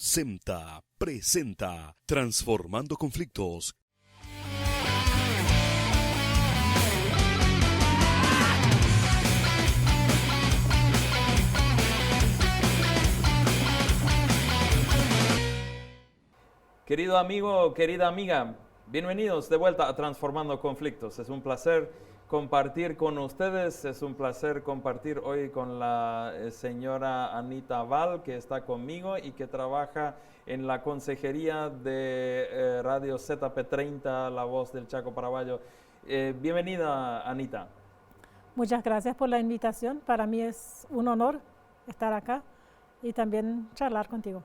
SEMTA presenta Transformando Conflictos. Querido amigo, querida amiga, bienvenidos de vuelta a Transformando Conflictos. Es un placer compartir con ustedes, es un placer compartir hoy con la señora Anita Val, que está conmigo y que trabaja en la consejería de Radio ZP30, La Voz del Chaco Paraguayo. Bienvenida, Anita. Muchas gracias por la invitación. Para mí es un honor estar acá y también charlar contigo.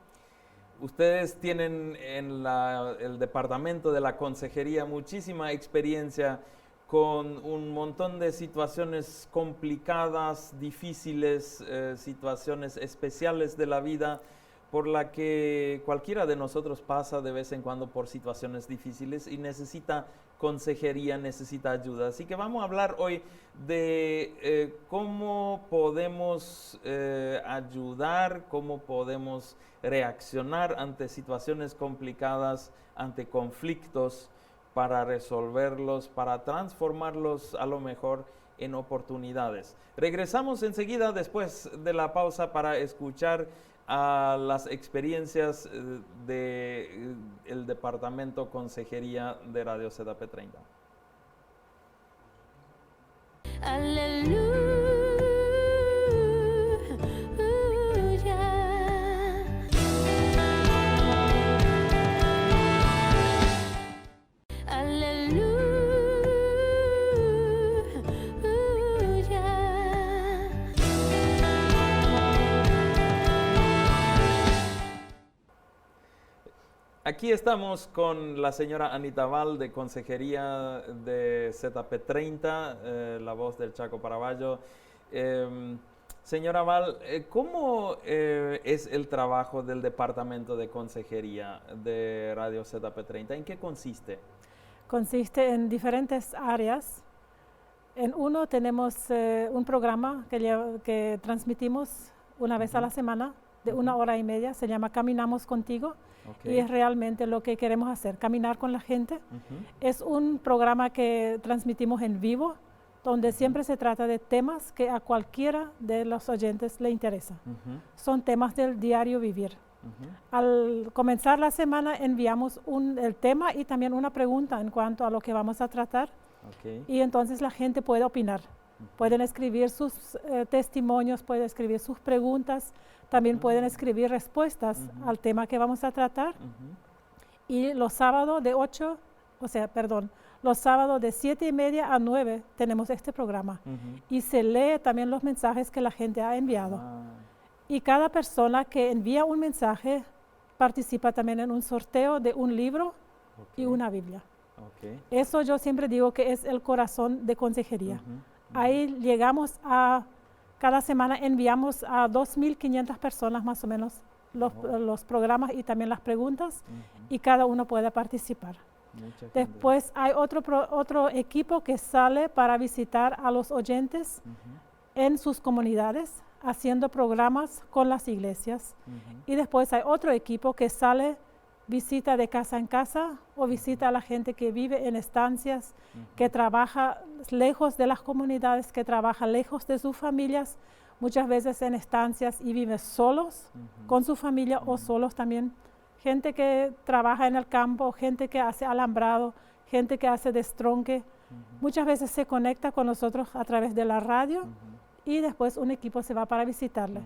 Ustedes tienen en el departamento de la consejería muchísima experiencia con un montón de situaciones complicadas, difíciles, situaciones especiales de la vida, por la que cualquiera de nosotros pasa de vez en cuando por situaciones difíciles y necesita consejería, necesita ayuda. Así que vamos a hablar hoy de cómo podemos ayudar, cómo podemos reaccionar ante situaciones complicadas, ante conflictos, para resolverlos, para transformarlos a lo mejor en oportunidades. Regresamos enseguida después de la pausa para escuchar a las experiencias del Departamento Consejería de Radio ZP30. Aleluya. Aquí estamos con la señora Anita Val de Consejería de ZP30, La Voz del Chaco Paraguayo. Señora Val, ¿cómo es el trabajo del Departamento de Consejería de Radio ZP30? ¿En qué consiste? Consiste en diferentes áreas. En uno tenemos un programa que transmitimos una vez a la semana de 1 hora y media. Se llama Caminamos Contigo. Okay. Y es realmente lo que queremos hacer, caminar con la gente. Es un programa que transmitimos en vivo, donde siempre se trata de temas que a cualquiera de los oyentes le interesa. Son temas del diario vivir. Al comenzar la semana enviamos el tema y también una pregunta en cuanto a lo que vamos a tratar. Okay. Y entonces la gente puede opinar. Pueden escribir sus testimonios, pueden escribir sus preguntas, también pueden escribir respuestas al tema que vamos a tratar. Y los sábados los sábados de 7:30 a 9 tenemos este programa. Y se lee también los mensajes que la gente ha enviado. Y cada persona que envía un mensaje participa también en un sorteo de un libro y una Biblia. Eso yo siempre digo que es el corazón de consejería. Ahí llegamos cada semana enviamos a 2.500 personas más o menos los programas y también las preguntas, y cada uno puede participar. Después hay otro equipo que sale para visitar a los oyentes en sus comunidades, haciendo programas con las iglesias. Y después hay otro equipo que sale, visita de casa en casa o visita a la gente que vive en estancias, que trabaja lejos de las comunidades, que trabaja lejos de sus familias, muchas veces en estancias y vive solos con su familia o solos también. Gente que trabaja en el campo, gente que hace alambrado, gente que hace destronque. Muchas veces se conecta con nosotros a través de la radio y después un equipo se va para visitarle.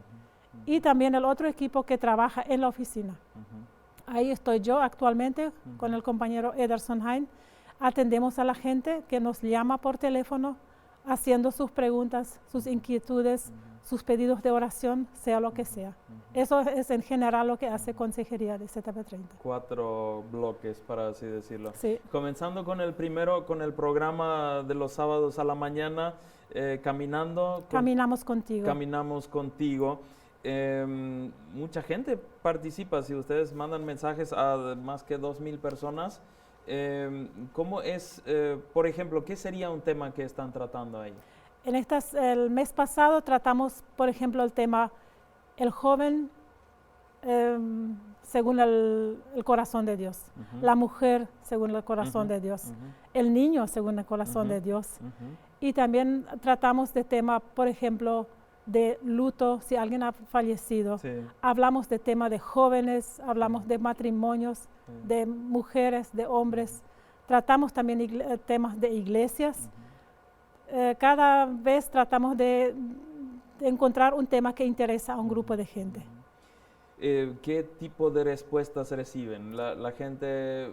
Y también el otro equipo que trabaja en la oficina. Ahí estoy yo actualmente con el compañero Ederson Hain. Atendemos a la gente que nos llama por teléfono, haciendo sus preguntas, sus inquietudes, sus pedidos de oración, sea lo que sea. Eso es en general lo que hace Consejería de ZP30. 4 bloques, para así decirlo. Sí. Comenzando con el primero, con el programa de los sábados a la mañana, Caminamos Contigo. Caminamos Contigo. Mucha gente participa. Si ustedes mandan mensajes a más que 2.000 personas, ¿cómo es, por ejemplo, qué sería un tema que están tratando ahí? El mes pasado tratamos, por ejemplo, el tema el joven según el corazón de Dios, la mujer según el corazón de Dios, el niño según el corazón de Dios. Y también tratamos de temas, por ejemplo, de luto, si alguien ha fallecido. Sí. Hablamos de temas de jóvenes, hablamos de matrimonios, de mujeres, de hombres. Tratamos también temas de iglesias. Cada vez tratamos de encontrar un tema que interesa a un grupo de gente. ¿Qué tipo de respuestas reciben? La gente,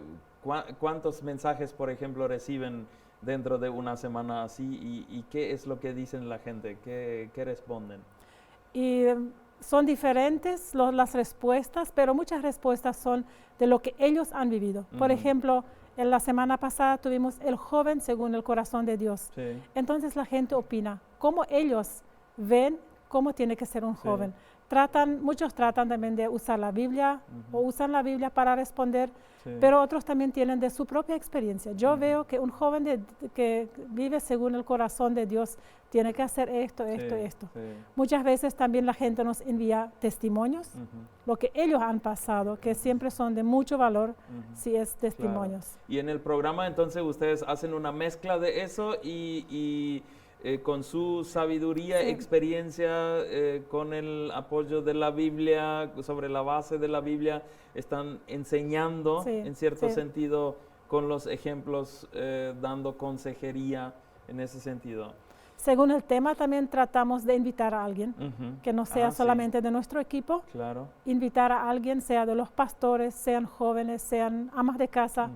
¿cuántos mensajes, por ejemplo, reciben dentro de una semana así? ¿Y qué es lo que dicen la gente? ¿Qué responden? Y son diferentes las respuestas, pero muchas respuestas son de lo que ellos han vivido. Por ejemplo, en la semana pasada tuvimos el joven según el corazón de Dios. Sí. Entonces la gente opina cómo ellos ven cómo tiene que ser un joven. Muchos tratan también de usar la Biblia o usan la Biblia para responder, pero otros también tienen de su propia experiencia. Yo veo que un joven que vive según el corazón de Dios tiene que hacer esto, esto, esto. Muchas veces también la gente nos envía testimonios, lo que ellos han pasado, que siempre son de mucho valor si es testimonios. Claro. Y en el programa entonces ustedes hacen una mezcla de eso y con su sabiduría, experiencia, con el apoyo de la Biblia, sobre la base de la Biblia, están enseñando en cierto sentido con los ejemplos, dando consejería en ese sentido. Según el tema también tratamos de invitar a alguien que no sea solamente de nuestro equipo, invitar a alguien, sea de los pastores, sean jóvenes, sean amas de casa,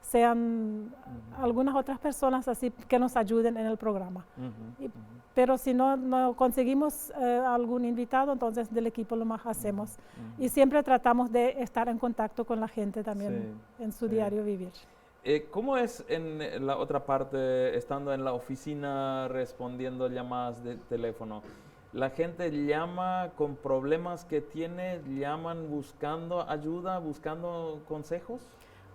sean algunas otras personas así que nos ayuden en el programa. Pero si no conseguimos algún invitado, entonces del equipo lo más hacemos. Y siempre tratamos de estar en contacto con la gente también en su diario vivir. ¿Cómo es en la otra parte, estando en la oficina respondiendo llamadas de teléfono? ¿La gente llama con problemas que tiene, llaman buscando ayuda, buscando consejos?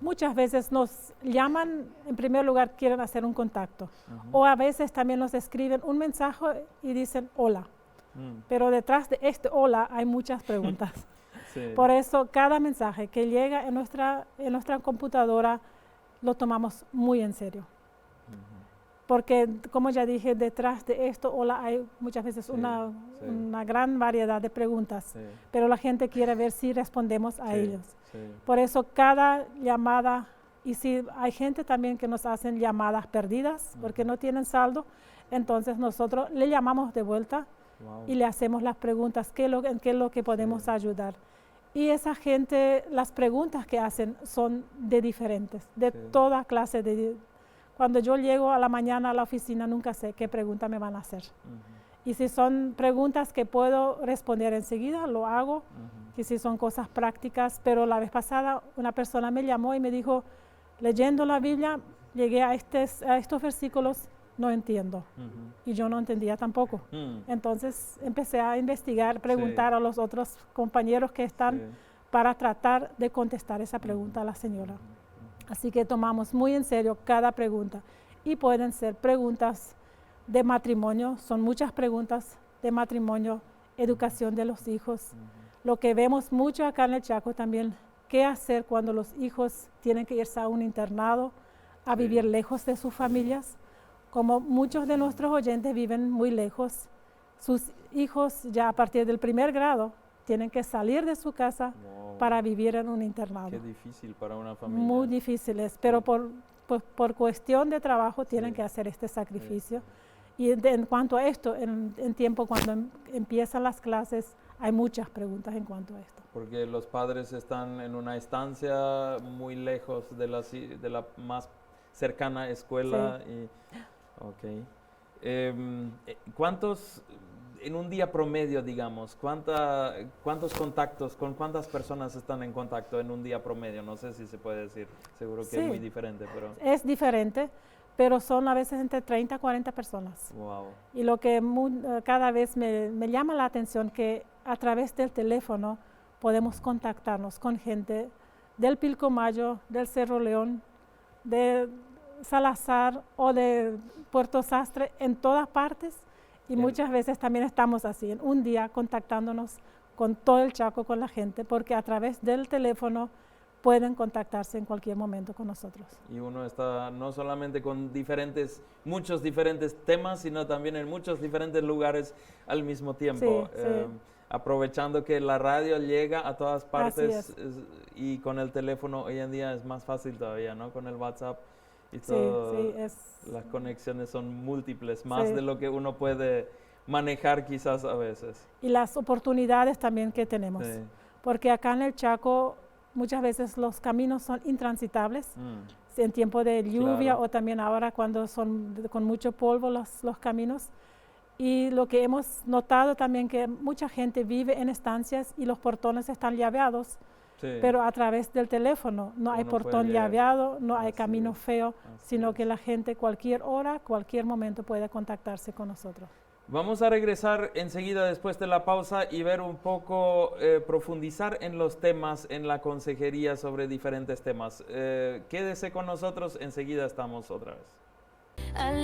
Muchas veces nos llaman, en primer lugar quieren hacer un contacto, o a veces también nos escriben un mensaje y dicen hola, pero detrás de este hola hay muchas preguntas. Por eso cada mensaje que llega en nuestra computadora lo tomamos muy en serio. Porque, como ya dije, detrás de esto hola hay muchas veces una gran variedad de preguntas, pero la gente quiere ver si respondemos a ellos. Por eso cada llamada, y si hay gente también que nos hacen llamadas perdidas porque no tienen saldo, entonces nosotros le llamamos de vuelta y le hacemos las preguntas, en qué es lo que podemos ayudar. Y esa gente, las preguntas que hacen son de diferentes, de toda clase. Cuando yo llego a la mañana a la oficina nunca sé qué pregunta me van a hacer. Y si son preguntas que puedo responder enseguida, lo hago. Y si son cosas prácticas, pero la vez pasada una persona me llamó y me dijo, leyendo la Biblia, llegué a estos versículos, no entiendo. Y yo no entendía tampoco. Entonces empecé a investigar, preguntar a los otros compañeros que están para tratar de contestar esa pregunta a la señora. Así que tomamos muy en serio cada pregunta. Y pueden ser preguntas de matrimonio, son muchas preguntas de matrimonio, educación de los hijos. Lo que vemos mucho acá en el Chaco también, qué hacer cuando los hijos tienen que irse a un internado, a vivir lejos de sus familias. Como muchos de nuestros oyentes viven muy lejos, sus hijos ya a partir del primer grado tienen que salir de su casa para vivir en un internado. Qué difícil para una familia. Muy difíciles, pero por cuestión de trabajo tienen que hacer este sacrificio. Y en cuanto a esto, en tiempo cuando empiezan las clases, hay muchas preguntas en cuanto a esto. Porque los padres están en una estancia muy lejos de la más cercana escuela. ¿Cuántos, en un día promedio, digamos, cuántos contactos, con cuántas personas están en contacto en un día promedio? No sé si se puede decir, seguro que es muy diferente, pero... Es diferente, pero son a veces entre 30 a 40 personas. Wow. Y lo que cada vez me llama la atención que a través del teléfono podemos contactarnos con gente del Pilcomayo, del Cerro León, de Salazar o de Puerto Sastre, en todas partes. Y muchas veces también estamos así, en un día contactándonos con todo el Chaco, con la gente, porque a través del teléfono pueden contactarse en cualquier momento con nosotros. Y uno está no solamente con muchos diferentes temas, sino también en muchos diferentes lugares al mismo tiempo. Sí, sí. Aprovechando que la radio llega a todas partes Así y con el teléfono hoy en día es más fácil todavía, ¿no? Con el WhatsApp y Sí, todo, sí, las conexiones son múltiples, más Sí. de lo que uno puede manejar quizás a veces. y las oportunidades también que tenemos, Sí. porque acá en el Chaco muchas veces los caminos son intransitables en tiempo de lluvia Claro. o también ahora cuando son con mucho polvo los caminos. Y lo que hemos notado también que mucha gente vive en estancias y los portones están llaveados, Sí. pero a través del teléfono no hay Uno puede portón leer. llaveado, no hay Así camino es, feo, así sino es. que la gente cualquier hora, cualquier momento puede contactarse con nosotros. Vamos a regresar enseguida después de la pausa y ver un poco, profundizar en los temas, en la consejería sobre diferentes temas. Quédese con nosotros, enseguida estamos otra vez.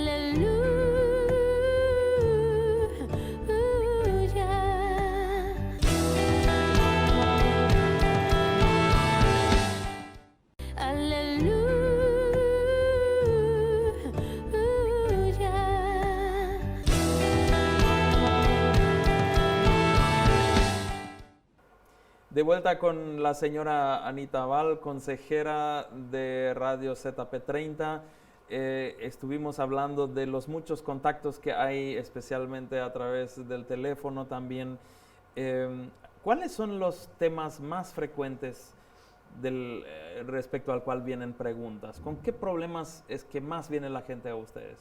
De vuelta con la señora Anita Val, consejera de Radio ZP30. Estuvimos hablando de los muchos contactos que hay, especialmente a través del teléfono también. ¿Cuáles son los temas más frecuentes respecto al cual vienen preguntas? ¿Con qué problemas es que más viene la gente a ustedes?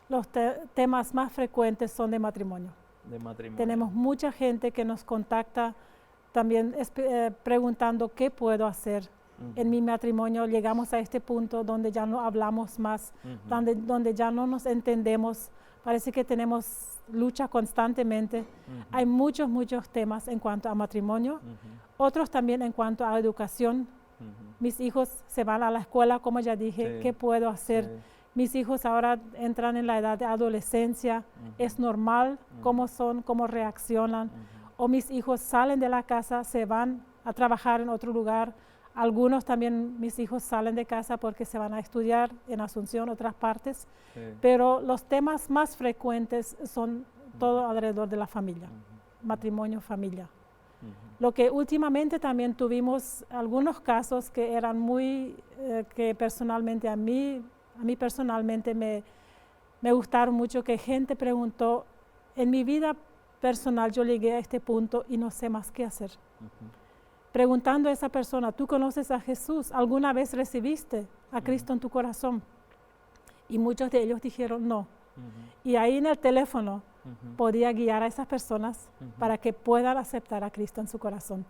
Los temas más frecuentes son de matrimonio. De matrimonio. Tenemos mucha gente que nos contacta también preguntando qué puedo hacer en mi matrimonio. Llegamos a este punto donde ya no hablamos más, donde ya no nos entendemos. Parece que tenemos lucha constantemente. Hay muchos temas en cuanto a matrimonio, otros también en cuanto a educación. Mis hijos se van a la escuela, como ya dije, Sí, ¿qué puedo hacer? sí. Mis hijos ahora entran en la edad de adolescencia, es normal cómo son, cómo reaccionan. O mis hijos salen de la casa, se van a trabajar en otro lugar. Algunos también, mis hijos salen de casa porque se van a estudiar en Asunción, otras partes. Sí. Pero los temas más frecuentes son todo alrededor de la familia, matrimonio, familia. Lo que últimamente también tuvimos algunos casos que eran muy, que personalmente a mí personalmente me gustaron mucho, que gente preguntó, en mi vida personal yo llegué a este punto y no sé más qué hacer. Preguntando a esa persona, ¿tú conoces a Jesús? ¿Alguna vez recibiste a Cristo en tu corazón? Y muchos de ellos dijeron no. Y ahí en el teléfono podía guiar a esas personas para que puedan aceptar a Cristo en su corazón.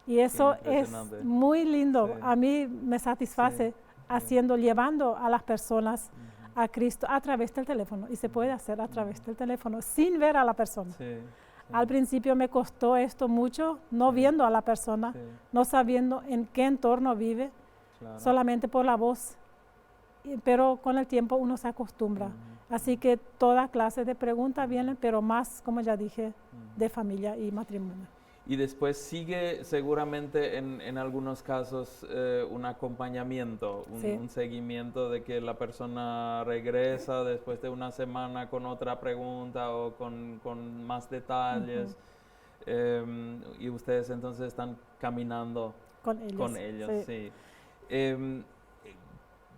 Y eso es impresionante. muy lindo. Sí. A mí me satisface llevando a las personas a Cristo a través del teléfono. Y se puede hacer a través del teléfono sin ver a la persona. Sí. Al principio me costó esto mucho, no viendo a la persona, Sí. no sabiendo en qué entorno vive, Claro. solamente por la voz. Pero con el tiempo uno se acostumbra. Así que toda clase de preguntas vienen, pero más, como ya dije, de familia y matrimonio. Y después sigue seguramente en algunos casos un acompañamiento, Sí. un seguimiento de que la persona regresa después de una semana con otra pregunta o con más detalles. Y ustedes entonces están caminando Con ellos. con ellos. sí. Sí.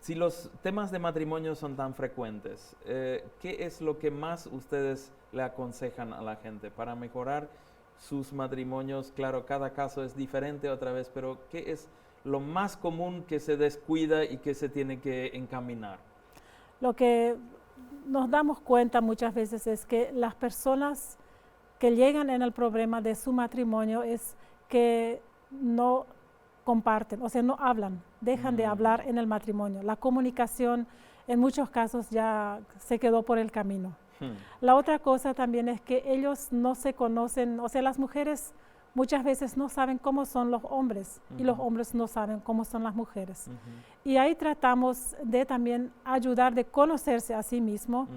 Si los temas de matrimonio son tan frecuentes, ¿qué es lo que más ustedes le aconsejan a la gente para mejorar sus matrimonios? Claro, cada caso es diferente otra vez, pero ¿qué es lo más común que se descuida y que se tiene que encaminar? Lo que nos damos cuenta muchas veces es que las personas que llegan en el problema de su matrimonio es que no comparten, o sea, no hablan, dejan de hablar en el matrimonio. La comunicación en muchos casos ya se quedó por el camino. La otra cosa también es que ellos no se conocen, o sea, las mujeres muchas veces no saben cómo son los hombres y los hombres no saben cómo son las mujeres. Y ahí tratamos de también ayudar de conocerse a sí mismo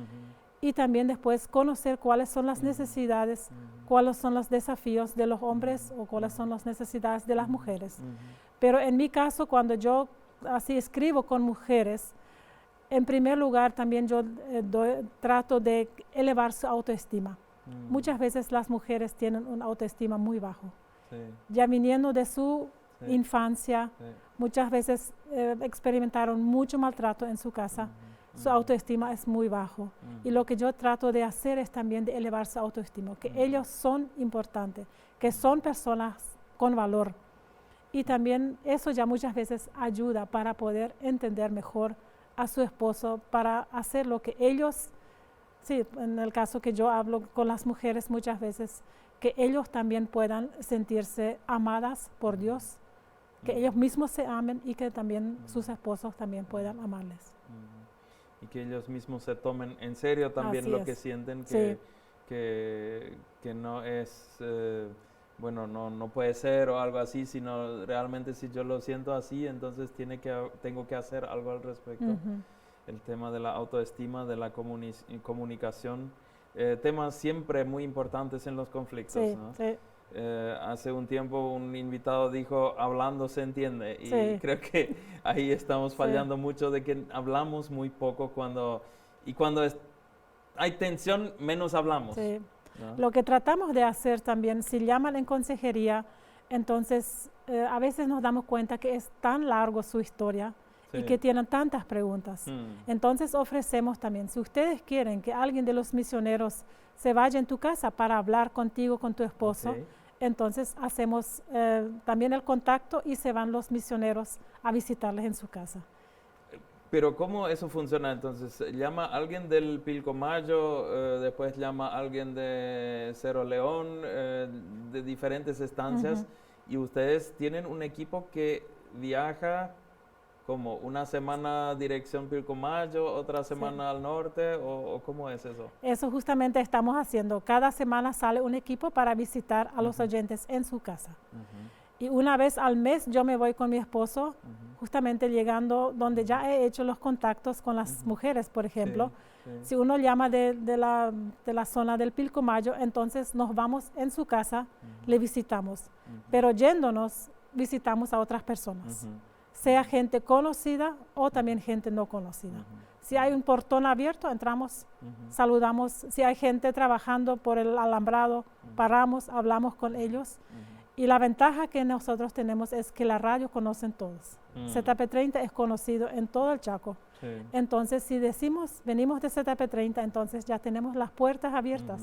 y también después conocer cuáles son las necesidades cuáles son los desafíos de los hombres o cuáles son las necesidades de las mujeres. Pero en mi caso, cuando yo así escribo con mujeres, en primer lugar también yo trato de elevar su autoestima. Muchas veces las mujeres tienen una autoestima muy bajo. Ya viniendo de su infancia, muchas veces experimentaron mucho maltrato en su casa. Su autoestima es muy bajo. Y lo que yo trato de hacer es también de elevar su autoestima, que ellos son importantes, que son personas con valor. Y también eso ya muchas veces ayuda para poder entender mejor a su esposo, para hacer lo que ellos, sí, en el caso que yo hablo con las mujeres muchas veces, que ellos también puedan sentirse amadas por Dios, que ellos mismos se amen y que también sus esposos también puedan amarles. Y que ellos mismos se tomen en serio también Así lo es. que sienten, Sí. que no es, bueno, no puede ser o algo así, sino realmente si yo lo siento así, entonces tengo que hacer algo al respecto. El tema de la autoestima, de la comunicación, temas siempre muy importantes en los conflictos, Sí, ¿no? sí. Hace un tiempo un invitado dijo, hablando se entiende, y Sí. creo que ahí estamos fallando mucho, de que hablamos muy poco cuando hay tensión, menos hablamos. Sí. ¿no? Lo que tratamos de hacer también, si llaman en consejería, entonces a veces nos damos cuenta que es tan largo su historia y Sí. que tienen tantas preguntas. Entonces ofrecemos también, si ustedes quieren que alguien de los misioneros se vaya en tu casa para hablar contigo, con tu esposo, Ok. entonces hacemos también el contacto y se van los misioneros a visitarles en su casa. Pero ¿cómo eso funciona entonces? ¿Llama a alguien del Pilcomayo, después llama a alguien de Cerro León, de diferentes estancias, y ustedes tienen un equipo que viaja como una semana dirección Pilcomayo, otra semana al norte, o cómo es eso? Eso justamente estamos haciendo. Cada semana sale un equipo para visitar a los oyentes en su casa. Y una vez al mes yo me voy con mi esposo, justamente llegando donde ya he hecho los contactos con las mujeres, por ejemplo. Sí. Si uno llama de la zona del Pilcomayo, entonces nos vamos en su casa, le visitamos. Pero yéndonos, visitamos a otras personas, sea gente conocida o también gente no conocida. Si hay un portón abierto, entramos, saludamos. Si hay gente trabajando por el alambrado, paramos, hablamos con ellos. Y la ventaja que nosotros tenemos es que la radio conocen todos. ZP30 es conocido en todo el Chaco. Sí. Entonces, si decimos, venimos de ZP30, entonces ya tenemos las puertas abiertas.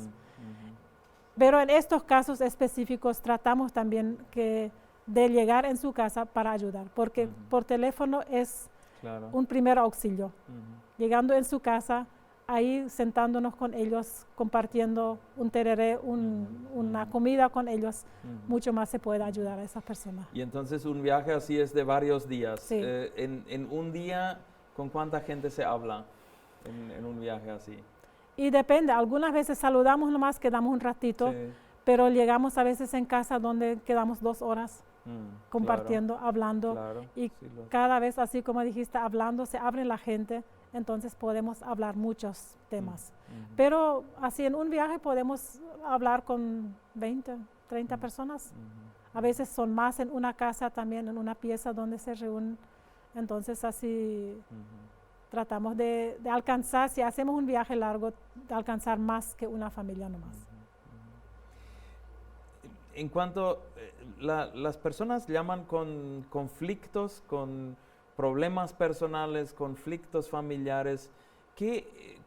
Pero en estos casos específicos tratamos también de llegar en su casa para ayudar, porque por teléfono es Claro. un primer auxilio. Llegando en su casa, ahí sentándonos con ellos, compartiendo un tereré, una comida con ellos, mucho más se puede ayudar a esas personas. Y entonces un viaje así es de varios días. Sí. En un día, ¿con cuánta gente se habla en un viaje así? Y depende, algunas veces saludamos nomás, quedamos un ratito, Sí. pero llegamos a veces en casa donde quedamos 2 horas compartiendo, hablando. Claro. Y Sí, cada vez, así como dijiste, hablando, se abre la gente, entonces podemos hablar muchos temas. Pero así en un viaje podemos hablar con 20, 30 personas. A veces son más en una casa también, en una pieza donde se reúnen. Entonces así tratamos de alcanzar, si hacemos un viaje largo, de alcanzar más que una familia nomás. En cuanto las personas llaman con conflictos, con problemas personales, conflictos familiares,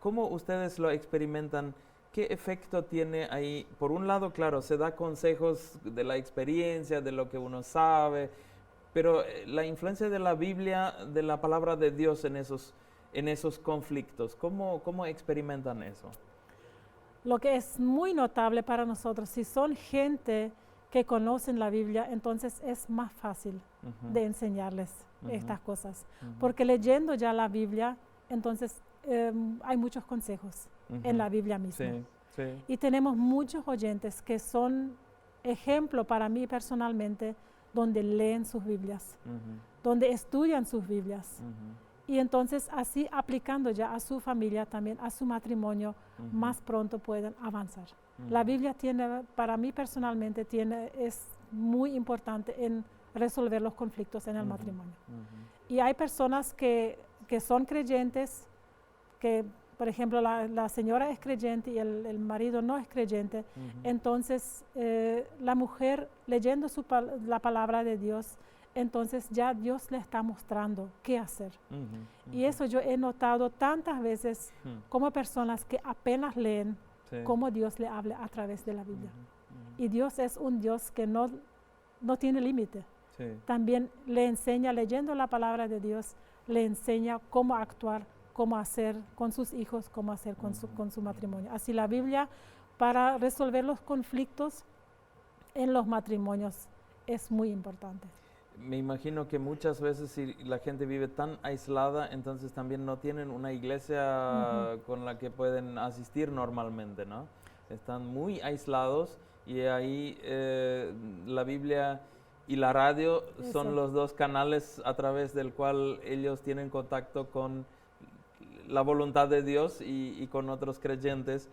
¿cómo ustedes lo experimentan? ¿Qué efecto tiene ahí? Por un lado, claro, se da consejos de la experiencia, de lo que uno sabe, pero la influencia de la Biblia, de la palabra de Dios en esos conflictos, ¿cómo experimentan eso? Lo que es muy notable para nosotros, si son gente que conocen la Biblia, entonces es más fácil de enseñarles estas cosas. Porque leyendo ya la Biblia, entonces hay muchos consejos en la Biblia misma. Sí, sí. Y tenemos muchos oyentes que son ejemplo para mí personalmente, donde leen sus Biblias, donde estudian sus Biblias. Y entonces así aplicando ya a su familia también, a su matrimonio, más pronto pueden avanzar. La Biblia tiene, para mí personalmente, es muy importante en resolver los conflictos en el matrimonio. Y hay personas que son creyentes, que por ejemplo la señora es creyente y el marido no es creyente, entonces la mujer leyendo la palabra de Dios, entonces ya Dios le está mostrando qué hacer. Y eso yo he notado tantas veces como personas que apenas leen cómo Dios le habla a través de la Biblia. Y Dios es un Dios que no tiene límite. También le enseña, leyendo la palabra de Dios, le enseña cómo actuar, cómo hacer con sus hijos, cómo hacer con su matrimonio. Así la Biblia, para resolver los conflictos en los matrimonios, es muy importante. Me imagino que muchas veces si la gente vive tan aislada, entonces también no tienen una iglesia con la que pueden asistir normalmente, ¿no? Están muy aislados y ahí la Biblia y la radio son los dos canales a través del cual ellos tienen contacto con la voluntad de Dios y con otros creyentes.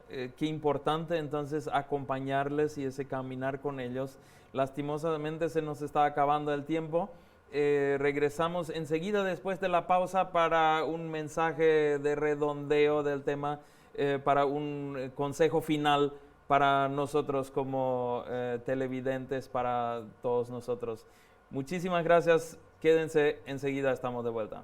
Qué importante entonces acompañarles y ese caminar con ellos. Lastimosamente se nos está acabando el tiempo. Regresamos enseguida después de la pausa para un mensaje de redondeo del tema, para un consejo final para nosotros como televidentes, para todos nosotros. Muchísimas gracias. Quédense, enseguida estamos de vuelta.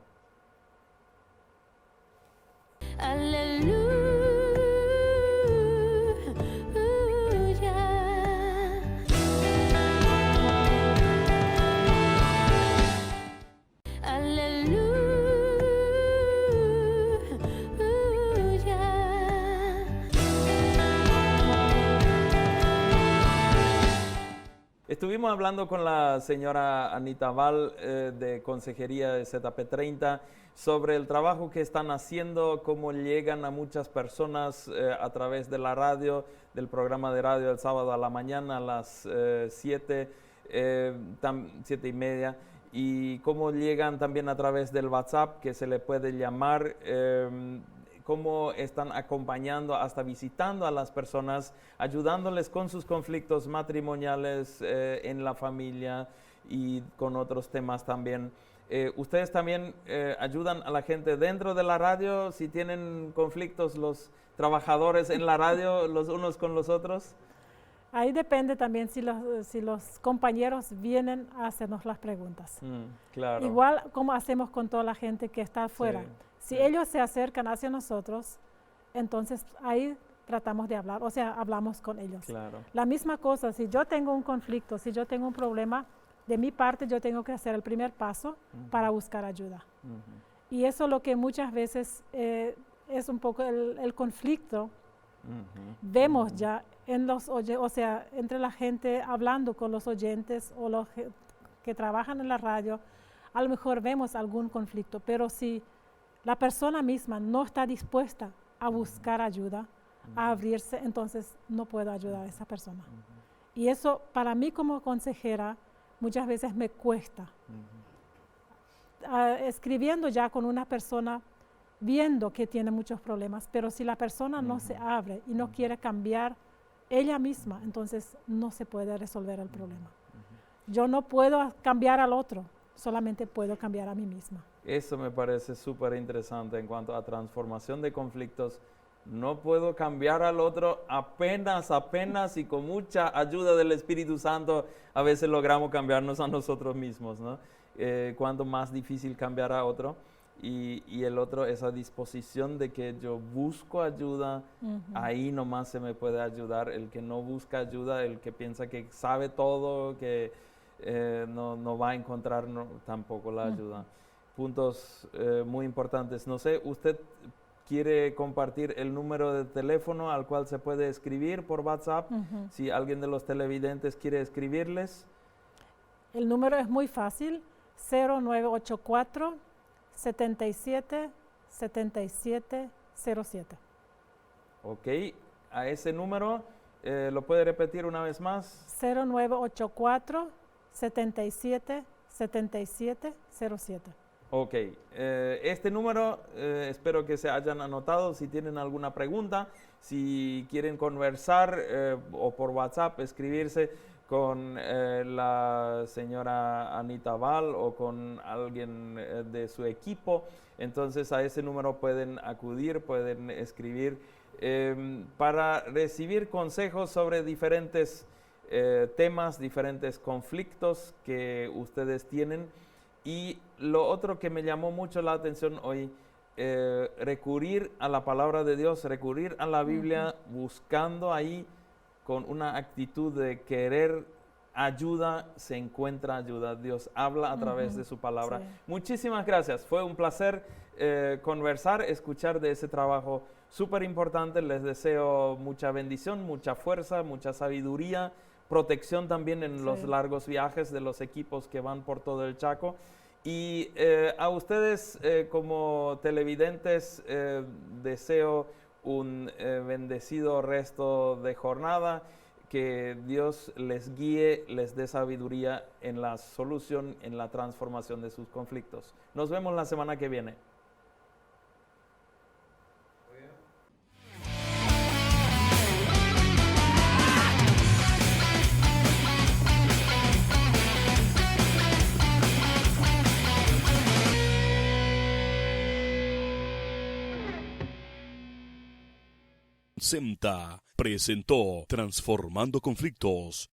Estuvimos hablando con la señora Anita Val de Consejería de ZP30 sobre el trabajo que están haciendo, cómo llegan a muchas personas a través de la radio, del programa de radio el sábado a la mañana a las 7:30, y cómo llegan también a través del WhatsApp, que se le puede llamar, cómo están acompañando, hasta visitando a las personas, ayudándoles con sus conflictos matrimoniales en la familia y con otros temas también. ¿Ustedes también ayudan a la gente dentro de la radio si tienen conflictos los trabajadores en la radio los unos con los otros? Ahí depende también si los compañeros vienen a hacernos las preguntas. Claro. Igual como hacemos con toda la gente que está afuera. Si ellos se acercan hacia nosotros, entonces ahí tratamos de hablar, o sea, hablamos con ellos. Claro. La misma cosa, si yo tengo un conflicto, si yo tengo un problema, de mi parte yo tengo que hacer el primer paso para buscar ayuda. Y eso es lo que muchas veces es un poco el conflicto. Vemos ya o sea, entre la gente hablando con los oyentes o los que trabajan en la radio, a lo mejor vemos algún conflicto, pero si la persona misma no está dispuesta a buscar ayuda, a abrirse, entonces no puedo ayudar a esa persona. Y eso para mí como consejera muchas veces me cuesta. Escribiendo ya con una persona, viendo que tiene muchos problemas, pero si la persona no se abre y no quiere cambiar ella misma, entonces no se puede resolver el problema. Yo no puedo cambiar al otro, solamente puedo cambiar a mí misma. Eso me parece súper interesante en cuanto a transformación de conflictos. No puedo cambiar al otro, apenas y con mucha ayuda del Espíritu Santo a veces logramos cambiarnos a nosotros mismos, ¿no? Cuanto más difícil cambiar a otro y el otro, esa disposición de que yo busco ayuda, ahí nomás se me puede ayudar. El que no busca ayuda, el que piensa que sabe todo, que no va a encontrar tampoco la ayuda. Puntos muy importantes. No sé, ¿usted quiere compartir el número de teléfono al cual se puede escribir por WhatsApp? Si alguien de los televidentes quiere escribirles. El número es muy fácil, 0984 77 77 07. Ok, a ese número, ¿lo puede repetir una vez más? 0984 77 77 07. Ok, este número espero que se hayan anotado. Si tienen alguna pregunta, si quieren conversar o por WhatsApp escribirse con la señora Anita Val o con alguien de su equipo, entonces a ese número pueden acudir, pueden escribir para recibir consejos sobre diferentes temas, diferentes conflictos que ustedes tienen. Y lo otro que me llamó mucho la atención hoy, recurrir a la palabra de Dios, recurrir a la Biblia, buscando ahí con una actitud de querer ayuda, se encuentra ayuda. Dios habla a través de su palabra. Sí. Muchísimas gracias. Fue un placer conversar, escuchar de ese trabajo súper importante. Les deseo mucha bendición, mucha fuerza, mucha sabiduría, protección también en los largos viajes de los equipos que van por todo el Chaco. Y a ustedes como televidentes deseo un bendecido resto de jornada, que Dios les guíe, les dé sabiduría en la solución, en la transformación de sus conflictos. Nos vemos la semana que viene. SEMTA presentó Transformando Conflictos.